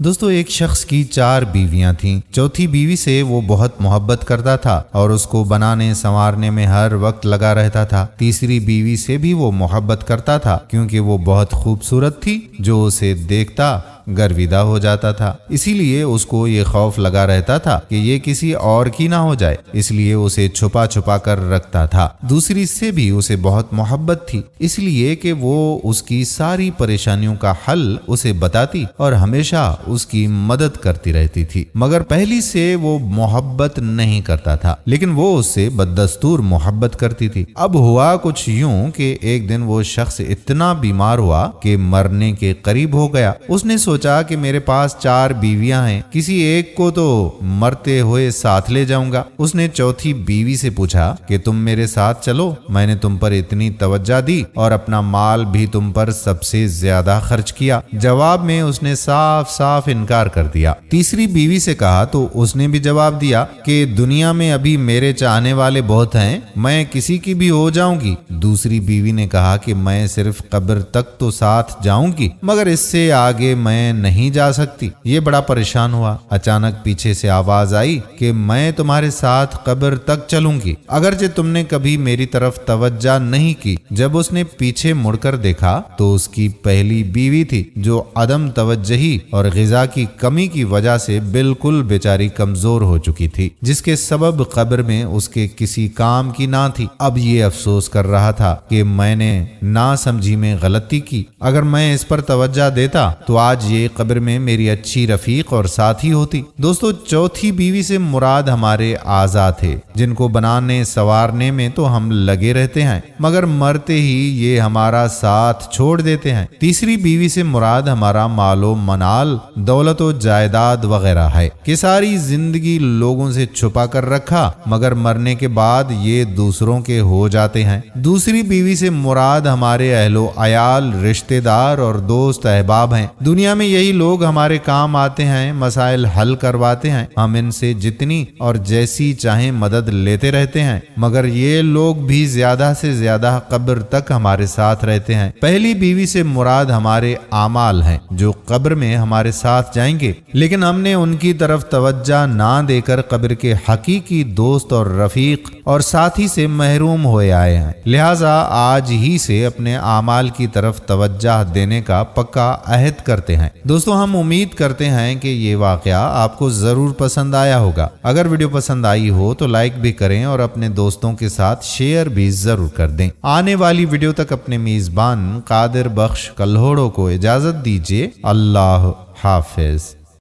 دوستو ایک شخص کی 4 بیویاں تھیں۔ چوتھی بیوی سے وہ بہت محبت کرتا تھا اور اس کو بنانے سنوارنے میں ہر وقت لگا رہتا تھا۔ تیسری بیوی سے بھی وہ محبت کرتا تھا کیونکہ وہ بہت خوبصورت تھی، جو اسے دیکھتا گرویدہ ہو جاتا تھا، اسی لیے اس کو یہ خوف لگا رہتا تھا کہ یہ کسی اور کی نہ ہو جائے، اس لیے اسے چھپا چھپا کر رکھتا تھا۔ دوسری سے بھی اسے بہت محبت تھی، اس لیے کہ وہ اس کی ساری پریشانیوں کا حل اسے بتاتی اور ہمیشہ اس کی مدد کرتی رہتی تھی، مگر پہلی سے وہ محبت نہیں کرتا تھا، لیکن وہ اس سے بددستور محبت کرتی تھی۔ اب ہوا کچھ یوں کہ ایک دن وہ شخص اتنا بیمار ہوا کہ مرنے کے قریب ہو گیا۔ اس نے سوچا کہ میرے پاس 4 بیویاں ہیں، کسی ایک کو تو مرتے ہوئے ساتھ لے جاؤں گا۔ اس نے چوتھی بیوی سے پوچھا کہ تم میرے ساتھ چلو، میں نے تم پر اتنی توجہ دی اور اپنا مال بھی تم پر سب سے زیادہ خرچ کیا۔ جواب میں اس نے صاف صاف انکار کر دیا۔ تیسری بیوی سے کہا تو اس نے بھی جواب دیا کہ دنیا میں ابھی میرے چاہنے والے بہت ہیں، میں کسی کی بھی ہو جاؤں گی۔ دوسری بیوی نے کہا کہ میں صرف قبر تک تو ساتھ جاؤں گی، مگر اس سے آگے میں نہیں جا سکتی۔ یہ بڑا پریشان ہوا۔ اچانک پیچھے سے آواز آئی کہ میں تمہارے ساتھ قبر تک چلوں گی، اگرچہ تم نے کبھی میری طرف توجہ نہیں کی۔ جب اس نے پیچھے مڑ کر دیکھا تو اس کی پہلی بیوی تھی، جو عدم توجہی اور غذا کی کمی کی وجہ سے بالکل بیچاری کمزور ہو چکی تھی، جس کے سبب قبر میں اس کے کسی کام کی نہ تھی۔ اب یہ افسوس کر رہا تھا کہ میں نے نا سمجھی میں غلطی کی، اگر میں اس پر توجہ دیتا تو آج یہ قبر میں میری اچھی رفیق اور ساتھی ہوتی۔ دوستو چوتھی بیوی سے مراد ہمارے اعضاء تھے، جن کو بنانے سنوارنے میں تو ہم لگے رہتے ہیں، مگر مرتے ہی یہ ہمارا ساتھ چھوڑ دیتے ہیں۔ تیسری بیوی سے مراد ہمارا مال و منال، دولت و جائیداد وغیرہ ہے کہ ساری زندگی لوگوں سے چھپا کر رکھا، مگر مرنے کے بعد یہ دوسروں کے ہو جاتے ہیں۔ دوسری بیوی سے مراد ہمارے اہل و عیال، رشتہ دار اور دوست احباب ہیں۔ دنیا میں یہی لوگ ہمارے کام آتے ہیں، مسائل حل کرواتے ہیں، ہم ان سے جتنی اور جیسی چاہیں مدد لیتے رہتے ہیں، مگر یہ لوگ بھی زیادہ سے زیادہ قبر تک ہمارے ساتھ رہتے ہیں۔ پہلی بیوی سے مراد ہمارے اعمال ہیں، جو قبر میں ہمارے ساتھ جائیں گے، لیکن ہم نے ان کی طرف توجہ نہ دے کر قبر کے حقیقی دوست اور رفیق اور ساتھی سے محروم ہوئے آئے ہیں۔ لہٰذا آج ہی سے اپنے اعمال کی طرف توجہ دینے کا پکا عہد کرتے ہیں۔ دوستو ہم امید کرتے ہیں کہ یہ واقعہ آپ کو ضرور پسند آیا ہوگا۔ اگر ویڈیو پسند آئی ہو تو لائک بھی کریں اور اپنے دوستوں کے ساتھ شیئر بھی ضرور کر دیں۔ آنے والی ویڈیو تک اپنے میزبان قادر بخش کلہوڑو کو اجازت دیجیے۔ اللہ حافظ۔